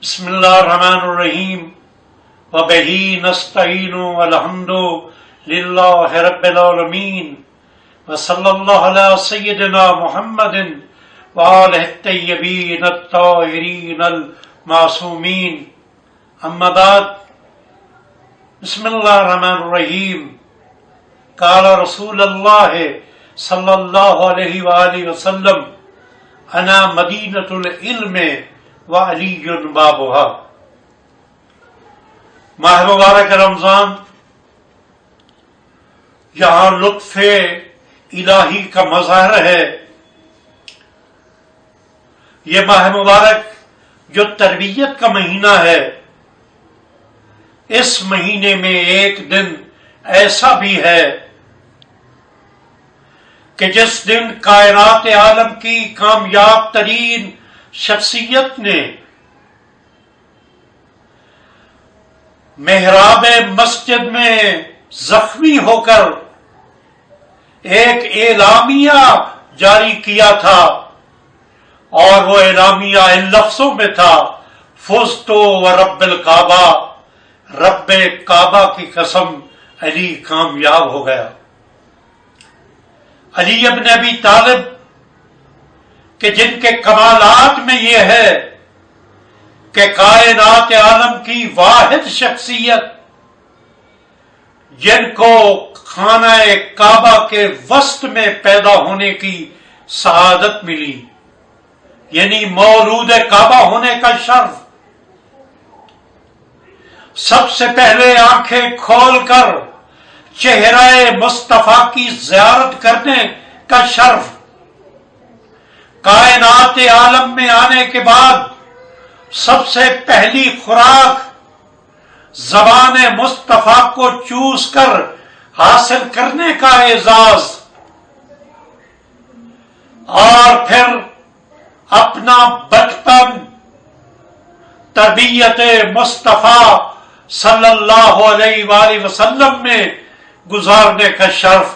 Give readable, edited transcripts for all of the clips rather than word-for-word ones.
بسم اللہ الرحمن الرحیم وبہ نستعین والحمد للہ رب العالمین وصلی اللہ علی سیدنا محمد وآلہ الطیبین الطاہرین المعصومین اما بعد بسم اللہ الرحمن الرحیم قال رسول اللہ صلی اللہ علیہ وآلہ وسلم انا مدینۃ العلم وعلی بابها۔ ماہ مبارک رمضان یہاں لطف الہی کا مظاہر ہے۔ یہ ماہ مبارک جو تربیت کا مہینہ ہے، اس مہینے میں ایک دن ایسا بھی ہے کہ جس دن کائنات عالم کی کامیاب ترین شخصیت نے محراب مسجد میں زخمی ہو کر ایک اعلامیہ جاری کیا تھا، اور وہ اعلامیہ ان لفظوں میں تھا: فزت ورب الکعبہ، رب کعبہ کی قسم علی کامیاب ہو گیا۔ علی ابن ابی طالب کہ جن کے کمالات میں یہ ہے کہ کائنات عالم کی واحد شخصیت جن کو خانہ کعبہ کے وسط میں پیدا ہونے کی سعادت ملی، یعنی مولود کعبہ ہونے کا شرف، سب سے پہلے آنکھیں کھول کر چہرہ مصطفیٰ کی زیارت کرنے کا شرف، کائنات عالم میں آنے کے بعد سب سے پہلی خوراک زبان مصطفیٰ کو چوس کر حاصل کرنے کا اعزاز، اور پھر اپنا بچپن تربیت مصطفیٰ صلی اللہ علیہ وآلہ وسلم میں گزارنے کا شرف،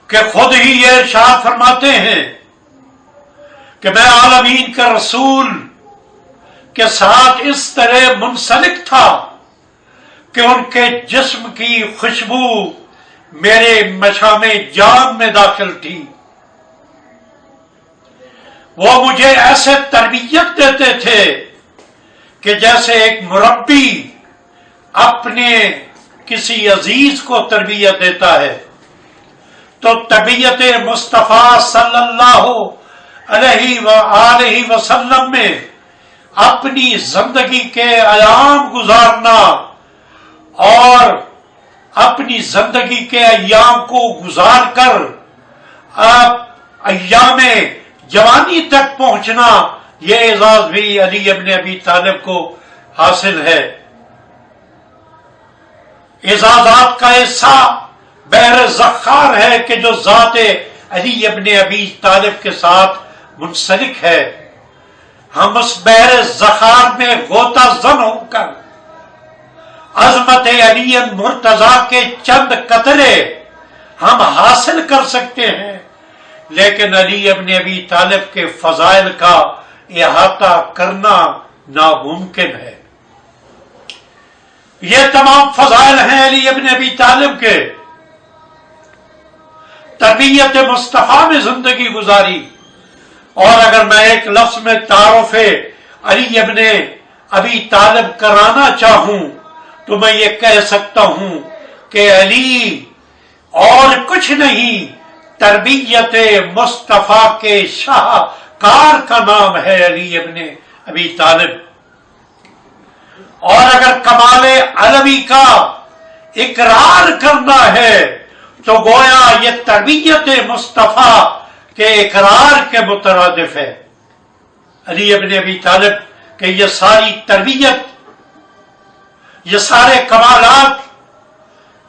کہ خود ہی یہ ارشاد فرماتے ہیں کہ میں عالمین کا رسول کے ساتھ اس طرح منسلک تھا کہ ان کے جسم کی خوشبو میرے مشام جان میں داخل تھی۔ وہ مجھے ایسے تربیت دیتے تھے کہ جیسے ایک مربی اپنے کسی عزیز کو تربیت دیتا ہے۔ تو تربیت مصطفیٰ صلی اللہ علیہ وآلہ وسلم میں اپنی زندگی کے ایام گزارنا، اور اپنی زندگی کے ایام کو گزار کر ایام جوانی تک پہنچنا، یہ اعزاز بھی علی ابن ابی طالب کو حاصل ہے۔ اعزازات کا ایسا بحر زخار ہے کہ جو ذات علی ابن ابی طالب کے ساتھ منسلک ہے۔ ہم اس بحر زخار میں غوطہ زن ہو کر عظمت علی مرتضیٰ کے چند قطرے ہم حاصل کر سکتے ہیں، لیکن علی ابن ابی طالب کے فضائل کا احاطہ کرنا ناممکن ہے۔ یہ تمام فضائل ہیں علی ابن ابی طالب کے۔ تربیت مصطفیٰ میں زندگی گزاری، اور اگر میں ایک لفظ میں تعارف علی ابن ابی طالب کرانا چاہوں تو میں یہ کہہ سکتا ہوں کہ علی اور کچھ نہیں، تربیت مصطفیٰ کے شاہکار کا نام ہے علی ابن ابی طالب۔ اور اگر کمال علوی کا اقرار کرنا ہے تو گویا یہ تربیت مصطفیٰ کے اقرار کے مترادف ہے۔ علی ابن ابی طالب کہ یہ ساری تربیت، یہ سارے کمالات،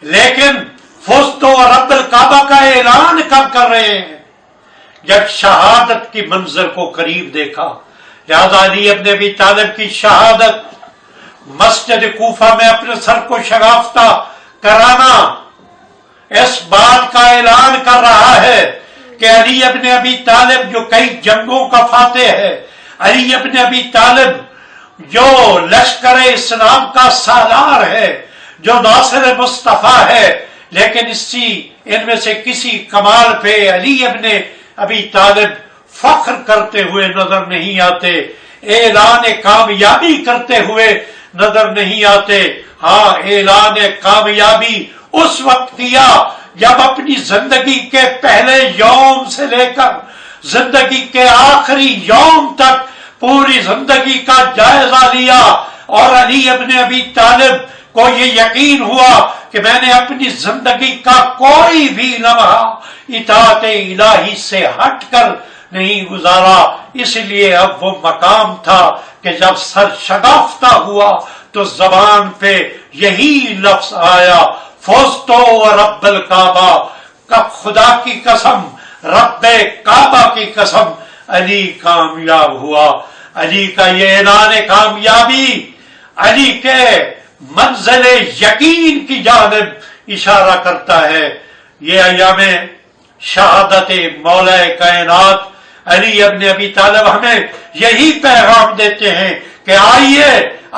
لیکن فزت ورب الکعبہ کا اعلان کب کر رہے ہیں؟ جب شہادت کی منظر کو قریب دیکھا۔ لہذا علی ابن ابی طالب کی شہادت، مسجد کوفہ میں اپنے سر کو شگافتہ کرانا، اس بات کا اعلان کر رہا ہے کہ علی ابن ابی طالب جو کئی جنگوں کا فاتح ہے، علی ابن ابی طالب جو لشکر اسلام کا سالار ہے، جو ناصر مصطفیٰ ہے، لیکن ان میں سے کسی کمال پہ علی ابن ابی طالب فخر کرتے ہوئے نظر نہیں آتے، اعلان کامیابی کرتے ہوئے نظر نہیں آتے۔ ہاں، اعلان کامیابی اس وقت کیا جب اپنی زندگی کے پہلے یوم سے لے کر زندگی کے آخری یوم تک پوری زندگی کا جائزہ لیا، اور علی ابن ابی طالب کو یہ یقین ہوا کہ میں نے اپنی زندگی کا کوئی بھی لمحہ اطاعت الہی سے ہٹ کر نہیں گزارا۔ اس لیے اب وہ مقام تھا کہ جب سر شگافتہ ہوا تو زبان پہ یہی لفظ آیا، فوزتو رب الکعبہ، کا خدا کی قسم، رب کعبہ کی قسم، علی کامیاب ہوا۔ علی کا یہ اعلان کامیابی علی کے منزل یقین کی جانب اشارہ کرتا ہے۔ یہ ایام شہادت مولا کائنات علی ابن ابی طالب ہمیں یہی پیغام دیتے ہیں کہ آئیے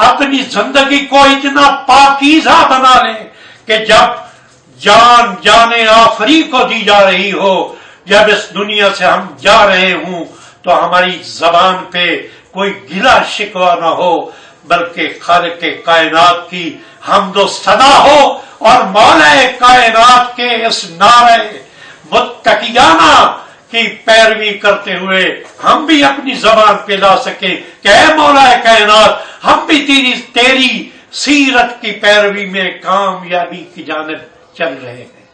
اپنی زندگی کو اتنا پاکیزہ بنا لیں کہ جب جان آخری کو دی جا رہی ہو، جب اس دنیا سے ہم جا رہے ہوں، تو ہماری زبان پہ کوئی گلہ شکوہ نہ ہو، بلکہ خالق کائنات کی حمد و ثنا ہو، اور مولا کائنات کے اس نعرے متقیانہ کی پیروی کرتے ہوئے ہم بھی اپنی زبان پہ لا سکیں کہ اے مولا کائنات، ہم بھی تیری سیرت کی پیروی میں کامیابی کی جانب چل رہے ہیں۔